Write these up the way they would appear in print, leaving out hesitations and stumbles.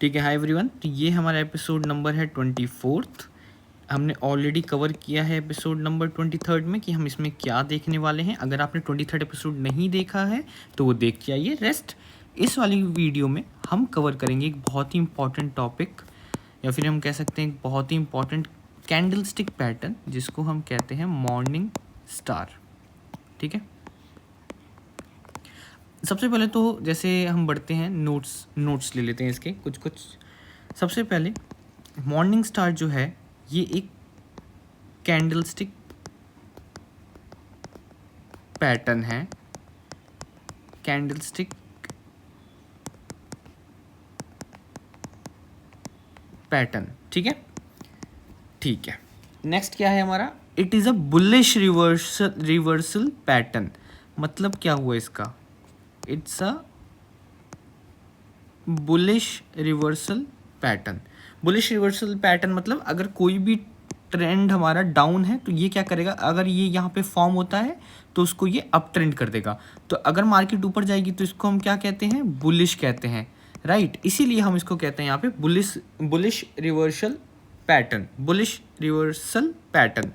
ठीक है, hi everyone. तो ये हमारा एपिसोड नंबर है 24th। हमने ऑलरेडी कवर किया है एपिसोड नंबर 23rd में कि हम इसमें क्या देखने वाले हैं। अगर आपने 23rd एपिसोड नहीं देखा है तो वो देख के आइए। रेस्ट इस वाली वीडियो में हम कवर करेंगे एक बहुत ही इंपॉर्टेंट टॉपिक, या फिर हम कह सकते हैं एक बहुत ही इंपॉर्टेंट कैंडलस्टिक पैटर्न, जिसको हम कहते हैं मॉर्निंग स्टार। ठीक है, सबसे पहले तो जैसे हम बढ़ते हैं, नोट्स ले लेते हैं इसके कुछ। सबसे पहले मॉर्निंग स्टार जो है ये एक कैंडलस्टिक पैटर्न है। कैंडलस्टिक पैटर्न, ठीक है। ठीक है, नेक्स्ट क्या है हमारा? It is a bullish reversal pattern. मतलब क्या हुआ इसका? It's a bullish reversal pattern. Bullish reversal pattern मतलब अगर कोई भी ट्रेंड हमारा डाउन है तो ये क्या करेगा, अगर ये यहाँ पे फॉर्म होता है तो उसको ये अप ट्रेंड कर देगा। तो अगर मार्केट ऊपर जाएगी तो इसको हम क्या कहते हैं? बुलिश कहते हैं, राइट। इसीलिए हम इसको कहते हैं यहाँ पे bullish reversal pattern, bullish reversal pattern.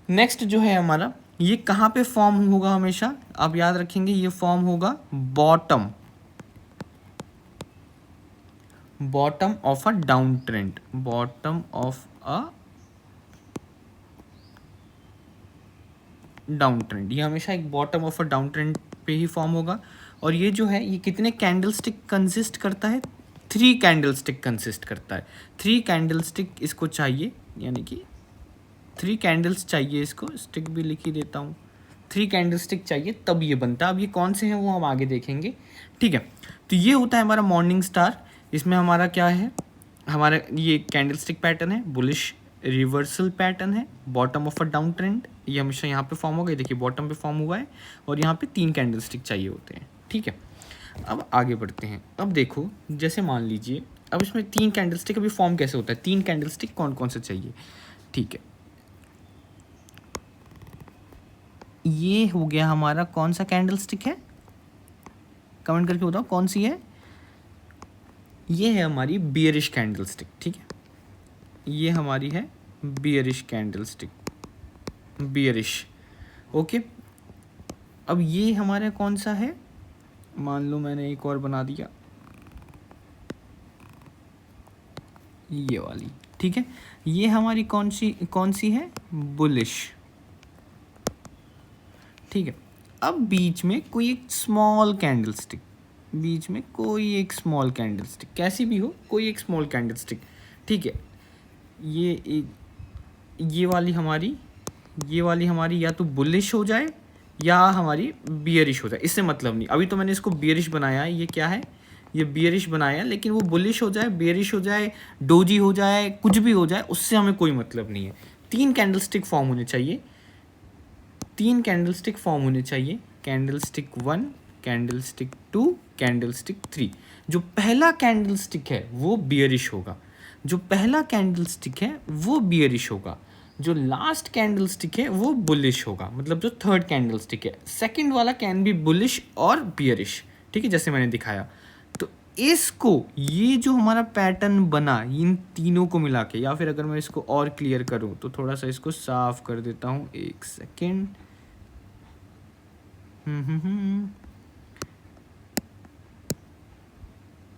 Next जो है हमारा, ये कहाँ पे फॉर्म होगा हमेशा? आप याद रखेंगे, ये फॉर्म होगा bottom of a down trend, bottom of a down trend. ये हमेशा एक bottom of a down trend पे ही फॉर्म होगा। और ये जो है ये कितने कैंडलस्टिक कंसिस्ट करता है? 3 कैंडलस्टिक कंसिस्ट करता है। 3 कैंडलस्टिक इसको चाहिए, यानी कि 3 कैंडल्स चाहिए इसको। स्टिक भी लिख ही देता हूँ, 3 कैंडलस्टिक चाहिए तब ये बनता है। अब ये कौन से हैं वो हम आगे देखेंगे, ठीक है। तो ये होता है हमारा मॉर्निंग स्टार। इसमें हमारा क्या है? हमारा ये कैंडलस्टिक पैटर्न है, बुलिश रिवर्सल पैटर्न है, bottom of a down trend. ये हमेशा यहाँ पे फॉर्म होगा, ये देखिए बॉटम पे फॉर्म हुआ है, और यहाँ पे 3 कैंडलस्टिक चाहिए होते हैं, ठीक है। अब आगे बढ़ते हैं। अब देखो, जैसे मान लीजिए अब इसमें 3 कैंडलस्टिक अभी फॉर्म कैसे होता है? 3 कैंडलस्टिक कौन कौन से चाहिए, ठीक है। ये हो गया हमारा कौन सा कैंडलस्टिक है? कमेंट करके बताओ कौन सी है। ये है हमारी बियरिश कैंडलस्टिक, ठीक है। ये हमारी है बियरिश कैंडलस्टिक, बियरिश, ओके। अब ये हमारा कौन सा है? मान लो मैंने एक और बना दिया, ये वाली, ठीक है। ये हमारी कौन सी है? बुलिश, ठीक है। अब बीच में कोई एक स्मॉल कैंडलस्टिक, बीच में कोई एक स्मॉल कैंडलस्टिक, कैसी भी हो, कोई एक स्मॉल कैंडलस्टिक, ठीक है। ये वाली हमारी या तो बुलिश हो जाए या हमारी बियरिश हो जाए, इससे मतलब नहीं। अभी तो मैंने इसको बियरिश बनाया है, ये क्या है? ये बियरिश बनाया है, लेकिन वो बुलिश हो जाए, बियरिश हो जाए, डोजी हो जाए, कुछ भी हो जाए, उससे हमें कोई मतलब नहीं है। 3 कैंडलस्टिक फॉर्म होने चाहिए, 3 कैंडलस्टिक फॉर्म होने चाहिए। Candlestick 1, candlestick 2, candlestick 3। जो पहला कैंडलस्टिक है वो बियरिश होगा, जो पहला कैंडलस्टिक है वो बियरिश होगा, जो लास्ट कैंडलस्टिक है वो बुलिश होगा। मतलब जो थर्ड कैंडलस्टिक है, सेकंड वाला कैन बी बुलिश और बियरिश, ठीक है, जैसे मैंने दिखाया। तो इसको, ये जो हमारा पैटर्न बना इन तीनों को मिला के, या फिर अगर मैं इसको और क्लियर करूं तो थोड़ा सा इसको साफ कर देता हूं, एक सेकेंड।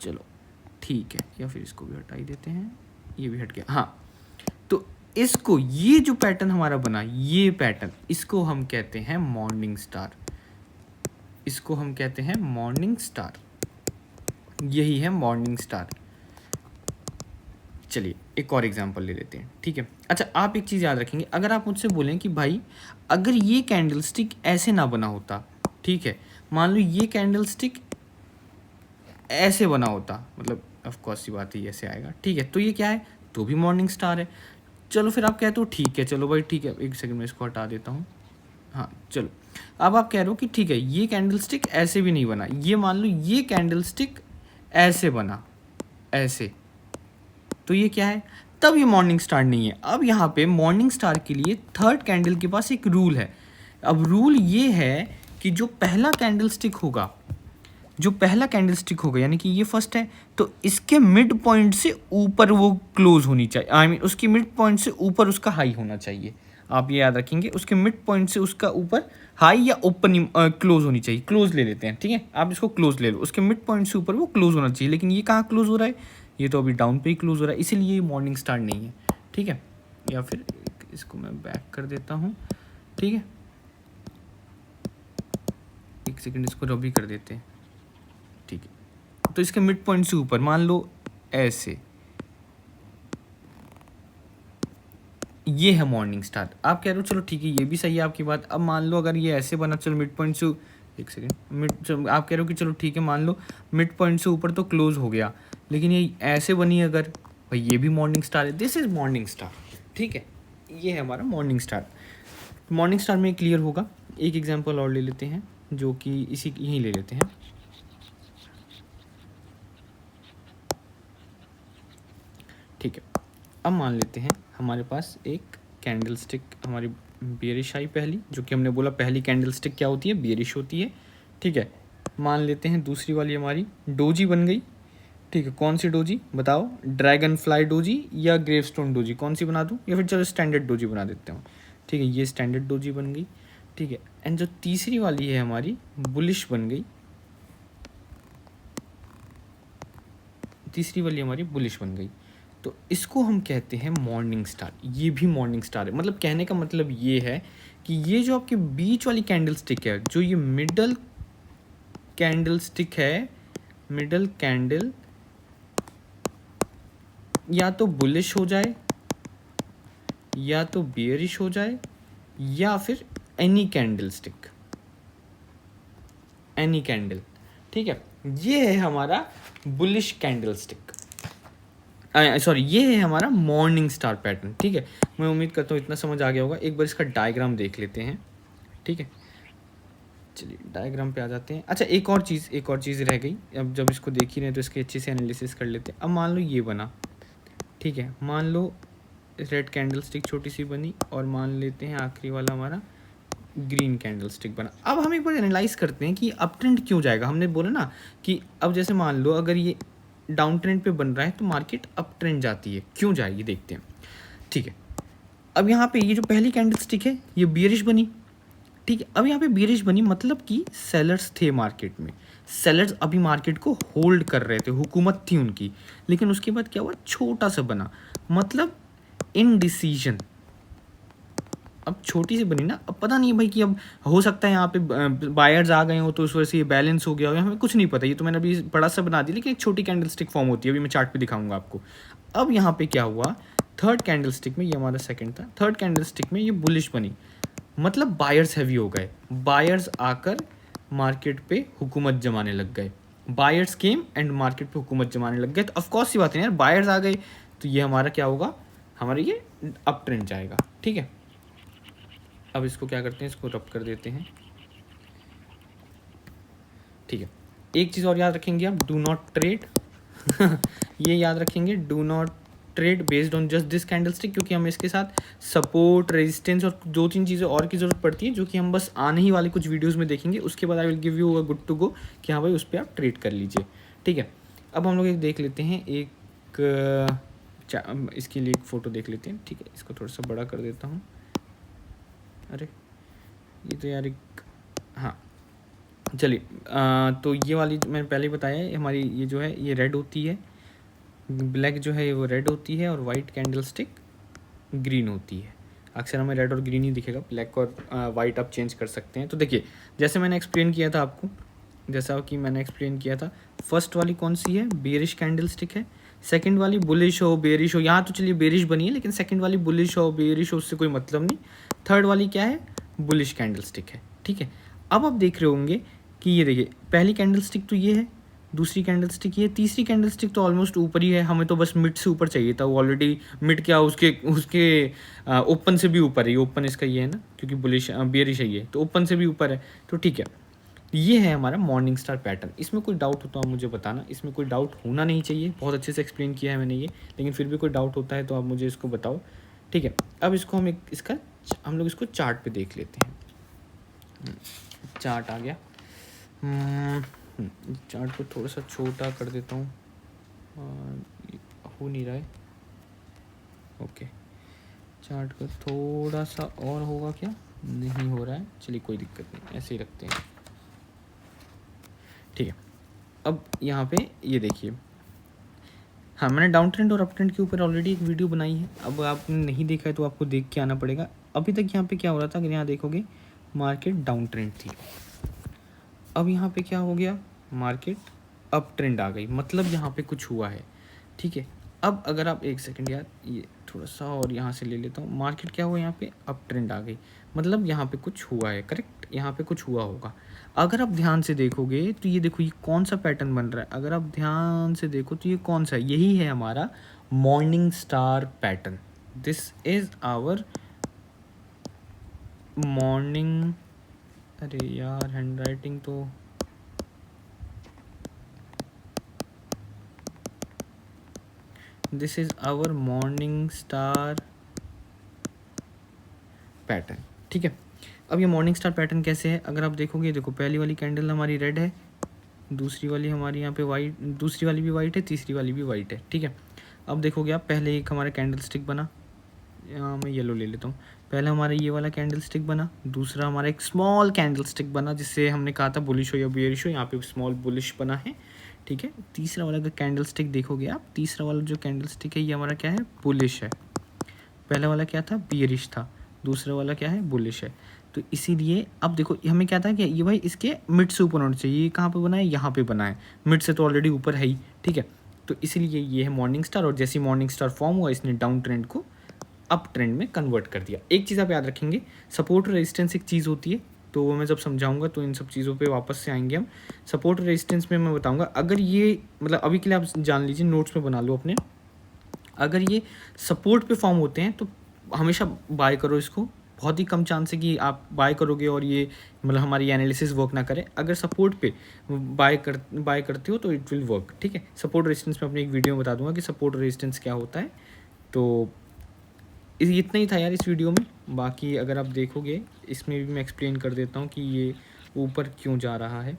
चलो ठीक है, या फिर इसको भी हटा ही देते हैं, ये भी हट गया। हाँ, तो इसको, ये जो पैटर्न हमारा बना, ये पैटर्न, इसको हम कहते हैं मॉर्निंग स्टार, इसको हम कहते हैं मॉर्निंग स्टार। यही है मॉर्निंग स्टार। चलिए एक और एग्जांपल ले लेते हैं, ठीक है। अच्छा, आप एक चीज़ याद रखेंगे, अगर आप मुझसे बोलें कि भाई अगर ये कैंडलस्टिक ऐसे ना बना होता, ठीक है, मान लो ये कैंडलस्टिक ऐसे बना होता, मतलब ऑफ कोर्स सी बात है ऐसे आएगा, ठीक है, तो ये क्या है? तो भी मॉर्निंग स्टार है। चलो फिर आप कहते हो ठीक है, चलो भाई ठीक है, एक सेकंड में इसको हटा देता हूँ। हाँ चलो, अब आप कह रहे हो कि ठीक है, ये कैंडलस्टिक ऐसे भी नहीं बना, ये मान लो ये कैंडलस्टिक ऐसे बना, ऐसे, तो ये क्या है? तब ये मॉर्निंग स्टार नहीं है। अब यहाँ पे मॉर्निंग स्टार के लिए थर्ड कैंडल के पास एक रूल है। अब रूल ये है कि जो पहला कैंडलस्टिक होगा, जो पहला कैंडलस्टिक होगा यानी कि ये फर्स्ट है, तो इसके मिड पॉइंट से ऊपर वो क्लोज होनी चाहिए, आई मीन उसकी मिड पॉइंट से ऊपर उसका हाई होना चाहिए। आप ये याद रखेंगे, उसके मिड पॉइंट से उसका ऊपर हाई या ओपन क्लोज होनी चाहिए। क्लोज ले लेते हैं, ठीक है, आप इसको क्लोज ले लो, उसके मिड पॉइंट से ऊपर वो क्लोज होना चाहिए। लेकिन ये कहाँ क्लोज हो रहा है, ये तो अभी डाउन पे ही क्लोज हो रहा है, इसीलिए ये मॉर्निंग स्टार नहीं है, ठीक है। या फिर इसको मैं बैक कर देता हूँ, ठीक है, एक सेकेंड इसको रब ही कर देते हैं, ठीक है। तो इसके मिड पॉइंट से ऊपर मान लो ऐसे, ये है मॉर्निंग स्टार। आप कह रहे हो चलो ठीक है, ये भी सही है आपकी बात। अब मान लो अगर ये ऐसे बना, चलो मिड पॉइंट से, एक सेकेंड, आप कह रहे हो कि चलो ठीक है, मान लो मिड पॉइंट से ऊपर तो क्लोज हो गया, लेकिन ये ऐसे बनी अगर, भाई ये भी मॉर्निंग स्टार है, दिस इज मॉर्निंग स्टार, ठीक है, ये है हमारा मॉर्निंग स्टार। मॉर्निंग स्टार में क्लियर होगा। एक एग्जाम्पल और ले लेते हैं, जो कि इसी यहीं ले लेते हैं, ठीक है। अब मान लेते हैं हमारे पास एक कैंडल स्टिक हमारी बियरिश आई पहली, जो कि हमने बोला पहली कैंडल स्टिक क्या होती है, बियरिश होती है, ठीक है। मान लेते हैं दूसरी वाली हमारी डोजी बन गई, ठीक है। कौन सी डोजी बताओ, ड्रैगन फ्लाई डोजी या ग्रेवस्टोन डोजी, कौन सी बना दूँ, या फिर चलो स्टैंडर्ड डोजी बना देते हूँ, ठीक है, ये स्टैंडर्ड डोजी बन गई, ठीक है। एंड जो तीसरी वाली है हमारी बुलिश बन गई, तीसरी वाली हमारी बुलिश बन गई, तो इसको हम कहते हैं मॉर्निंग स्टार। ये भी मॉर्निंग स्टार है, मतलब कहने का मतलब ये है कि ये जो आपके बीच वाली कैंडल स्टिक है, जो ये मिडल कैंडल स्टिक है, मिडल कैंडल या तो बुलिश हो जाए या तो बेयरिश हो जाए, या फिर any candle stick, any candle, ठीक है। ये है हमारा बुलिश कैंडल स्टिक, सॉरी ये है हमारा मॉर्निंग स्टार पैटर्न, ठीक है। मैं उम्मीद करता हूँ इतना समझ आ गया होगा। एक बार इसका डायग्राम देख लेते हैं, ठीक है, चलिए डायग्राम पे आ जाते हैं। अच्छा एक और चीज़ रह गई, अब जब इसको देख ही रहे हैं तो इसके अच्छे से एनालिसिस कर लेते हैं। अब मान लो ये बना, ठीक है, मान लो रेड कैंडल स्टिक छोटी सी बनी, और मान लेते हैं आखिरी वाला हमारा ग्रीन कैंडल स्टिक बना। अब हम एक बार एनालाइज करते हैं कि अप ट्रेंड क्यों जाएगा। हमने बोला ना कि अब जैसे मान लो अगर ये डाउन ट्रेंड पे बन रहा है तो मार्केट अप ट्रेंड जाती है, क्यों जाएगी देखते हैं, ठीक है। अब यहाँ पे ये जो पहली कैंडल स्टिक है ये बियरिश बनी, ठीक है। अब यहाँ पे बियरिश बनी मतलब कि सेलर्स थे मार्केट में, सेलर्स अभी मार्केट को होल्ड कर रहे थे, हुकूमत थी उनकी। लेकिन उसके बाद क्या हुआ, छोटा सा बना, मतलब इनडिसीजन। अब छोटी सी बनी ना, अब पता नहीं भाई कि अब हो सकता है यहाँ पे बायर्स आ गए हो तो उस वजह से ये बैलेंस हो गया हो, हमें कुछ नहीं पता। ये तो मैंने अभी बड़ा सा बना दिया, लेकिन एक छोटी कैंडल स्टिक फॉर्म होती है, अभी मैं चार्ट पे दिखाऊंगा आपको। अब यहाँ पे क्या हुआ, थर्ड कैंडल स्टिक में, ये हमारा सेकंड था, थर्ड कैंडल स्टिक में ये बुलिश बनी, मतलब बायर्स हैवी हो गए, बायर्स आकर मार्केट पे हुकूमत जमाने लग गए, बायर्स केम एंड मार्केट पे हुकूमत जमाने लग गए। तो ऑफकोर्स सी बात है यार, बायर्स आ गए तो ये हमारा क्या होगा, हमारा ये अप ट्रेंड जाएगा, ठीक है। अब इसको क्या करते हैं, इसको रब कर देते हैं, ठीक है। एक चीज़ और याद रखेंगे आप, डू नॉट ट्रेड ये याद रखेंगे, do not trade based on just this candle stick, क्योंकि हमें इसके साथ सपोर्ट, रेजिस्टेंस और दो तीन चीज़ें और की ज़रूरत पड़ती है, जो कि हम बस आने ही वाले कुछ वीडियोस में देखेंगे। उसके बाद I will give you a good to go कि हाँ भाई उस पर आप ट्रेड कर लीजिए, ठीक है। अब हम लोग एक देख लेते हैं, एक इसके लिए एक फ़ोटो देख लेते हैं, ठीक है। इसको थोड़ा सा बड़ा कर देता हूँ, अरे ये तो यार एक, हाँ चलिए, तो ये वाली मैंने पहले ही बताया है, हमारी ये जो है ये रेड होती है, ब्लैक जो है वो रेड होती है, और वाइट कैंडल स्टिक ग्रीन होती है। अक्सर हमें रेड और ग्रीन ही दिखेगा, ब्लैक और वाइट आप चेंज कर सकते हैं। तो देखिए जैसे मैंने एक्सप्लेन किया था आपको, जैसा कि मैंने एक्सप्लेन किया था, फर्स्ट वाली कौन सी है, बेरिश कैंडल स्टिक है, सेकंड वाली बुलिश हो बेरिश हो, यहाँ तो चलिए बेरिश बनी है, लेकिन सेकंड वाली बुलिश हो बेरिश हो उससे कोई मतलब नहीं। थर्ड वाली क्या है, बुलिश कैंडल स्टिक है, ठीक है। अब आप देख रहे होंगे कि ये देखिए पहली कैंडल स्टिक तो ये है, दूसरी कैंडल स्टिक ये, तीसरी कैंडल स्टिक तो ऑलमोस्ट ऊपर ही है, हमें तो बस मिड से ऊपर चाहिए था, वो ऑलरेडी मिड क्या उसके उसके ओपन से भी ऊपर है, ओपन इसका ये है ना, क्योंकि बुलिश बेरिश है ये, तो ओपन से भी ऊपर है, तो ठीक है। ये है हमारा मॉर्निंग स्टार पैटर्न। इसमें कोई डाउट हो तो आप मुझे बताना, इसमें कोई डाउट होना नहीं चाहिए, बहुत अच्छे से एक्सप्लेन किया है मैंने ये, लेकिन फिर भी कोई डाउट होता है तो आप मुझे इसको बताओ, ठीक है। अब इसको हम हम लोग इसको चार्ट पे देख लेते हैं। चार्ट आ गया, चार्ट को थोड़ा सा छोटा कर देता हूँ, हो नहीं रहा है। ओके, चार्ट को थोड़ा सा और होगा क्या? नहीं हो रहा है, चलिए कोई दिक्कत नहीं, ऐसे ही रखते हैं। ठीक है, अब यहाँ पे ये देखिए, हाँ मैंने डाउन ट्रेंड और अप ट्रेंड के ऊपर ऑलरेडी एक वीडियो बनाई है। अब आपने नहीं देखा है तो आपको देख के आना पड़ेगा। अभी तक यहाँ पे क्या हो रहा था, अगर यहाँ देखोगे मार्केट डाउन ट्रेंड थी, अब यहाँ पे क्या हो गया, मार्केट अप ट्रेंड आ गई, मतलब यहाँ पे कुछ हुआ है। ठीक है, अब अगर आप एक सेकंड यार, ये थोड़ा सा और यहाँ से ले लेता हूँ, मार्केट क्या हुआ, यहाँ पे अप ट्रेंड आ गई, मतलब यहाँ पे कुछ हुआ है, करेक्ट, यहाँ पे कुछ हुआ होगा। अगर आप ध्यान से देखोगे तो ये देखो, ये कौन सा पैटर्न बन रहा है, अगर आप ध्यान से देखो तो ये कौन सा है, यही है हमारा morning star pattern. This is our morning, अरे यार हैंड राइटिंग तो, this is our morning star pattern. ठीक है, अब ये मॉर्निंग स्टार पैटर्न कैसे है, अगर आप देखोगे, देखो पहली वाली कैंडल हमारी रेड है, दूसरी वाली हमारी यहाँ पे वाइट, दूसरी वाली भी वाइट है, तीसरी वाली भी वाइट है। ठीक है, अब देखोगे आप, पहले एक हमारा कैंडल स्टिक बना, यहाँ मैं येलो ले लेता हूँ, पहले हमारा ये वाला कैंडल स्टिक बना, दूसरा हमारा एक स्मॉल कैंडल स्टिक बना, जिससे हमने कहा था बुलिश हो या बियरिश हो, यहाँ पे स्मॉल बुलिश बना है। ठीक है, तीसरा वाला का कैंडल स्टिक देखोगे आप, तीसरा वाला जो कैंडल स्टिक है ये हमारा क्या है, बुलिश है। पहला वाला क्या था, बियरिश था, दूसरा वाला क्या है, बुलिश है। तो इसीलिए अब देखो हमें क्या था कि ये भाई इसके मिड से ऊपर होना चाहिए, ये कहाँ पे बना है, यहाँ पे बना है, मिड से तो ऑलरेडी ऊपर है ही। ठीक है, तो इसीलिए ये है मॉर्निंग स्टार, और जैसे मॉर्निंग स्टार फॉर्म हुआ, इसने डाउन ट्रेंड को अप ट्रेंड में कन्वर्ट कर दिया। एक चीज़ आप याद रखेंगे, सपोर्ट और रेजिस्टेंस एक चीज़ होती है, तो वो मैं जब समझाऊंगा तो इन सब चीज़ों पे वापस से आएंगे हम। सपोर्ट और रेजिस्टेंस में मैं बताऊंगा, अगर ये मतलब अभी के लिए आप जान लीजिए, नोट्स में बना लो अपने, अगर ये सपोर्ट पे फॉर्म होते हैं तो हमेशा बाय करो इसको, बहुत ही कम चांस है कि आप बाय करोगे और ये मतलब हमारी एनालिसिस वर्क ना करे। अगर सपोर्ट पे बाय करते हो तो इट विल वर्क। ठीक है, सपोर्ट रेजिस्टेंस में अपनी एक वीडियो में बता दूंगा कि सपोर्ट रेजिस्टेंस क्या होता है। तो इतना ही था यार इस वीडियो में, बाकी अगर आप देखोगे इसमें भी मैं एक्सप्लेन कर देता हूँ कि ये ऊपर क्यों जा रहा है।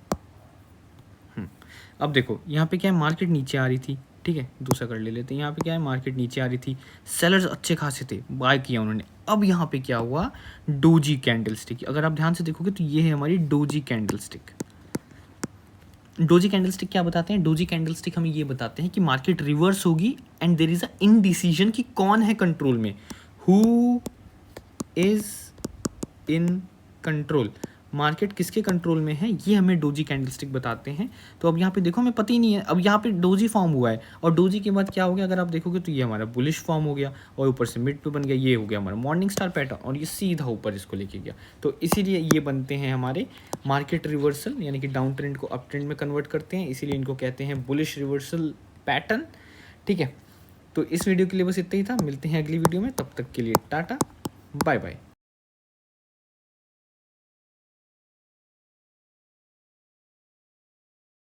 अब देखो यहाँ पे क्या है, मार्केट नीचे आ रही थी। ठीक है, दूसरा कर ले लेते हैं, यहाँ पे क्या है, मार्केट नीचे आ रही थी, सेलर्स अच्छे खासे थे, बाय किया उन्होंने। अब यहाँ पे क्या हुआ, डोजी कैंडल स्टिक, अगर आप ध्यान से देखोगे तो ये है हमारी doji candle stick. Doji candle stick क्या बताते हैं, डोजी कैंडल स्टिक हमें ये बताते हैं कि मार्केट रिवर्स होगी and there is a indecision कि कौन है कंट्रोल में, who is in control, market किसके कंट्रोल में है, ये हमें डोजी कैंडलस्टिक बताते हैं। तो अब यहाँ पे देखो हमें पता ही नहीं है, अब यहाँ पे डोजी फॉर्म हुआ है और डोजी के बाद क्या हो गया, अगर आप देखोगे तो ये हमारा बुलिश फॉर्म हो गया और ऊपर से मिड पे बन गया, ये हो गया हमारा मॉर्निंग स्टार पैटर्न और ये सीधा ऊपर इसको लेके गया। तो इसीलिए ये बनते हैं हमारे मार्केट रिवर्सल, यानी कि डाउन ट्रेंड को अप ट्रेंड में कन्वर्ट करते हैं, इसीलिए इनको कहते हैं बुलिश रिवर्सल पैटर्न। ठीक है, तो इस वीडियो के लिए बस इतना ही था, मिलते हैं अगली वीडियो में, तब तक के लिए टाटा बाय बाय।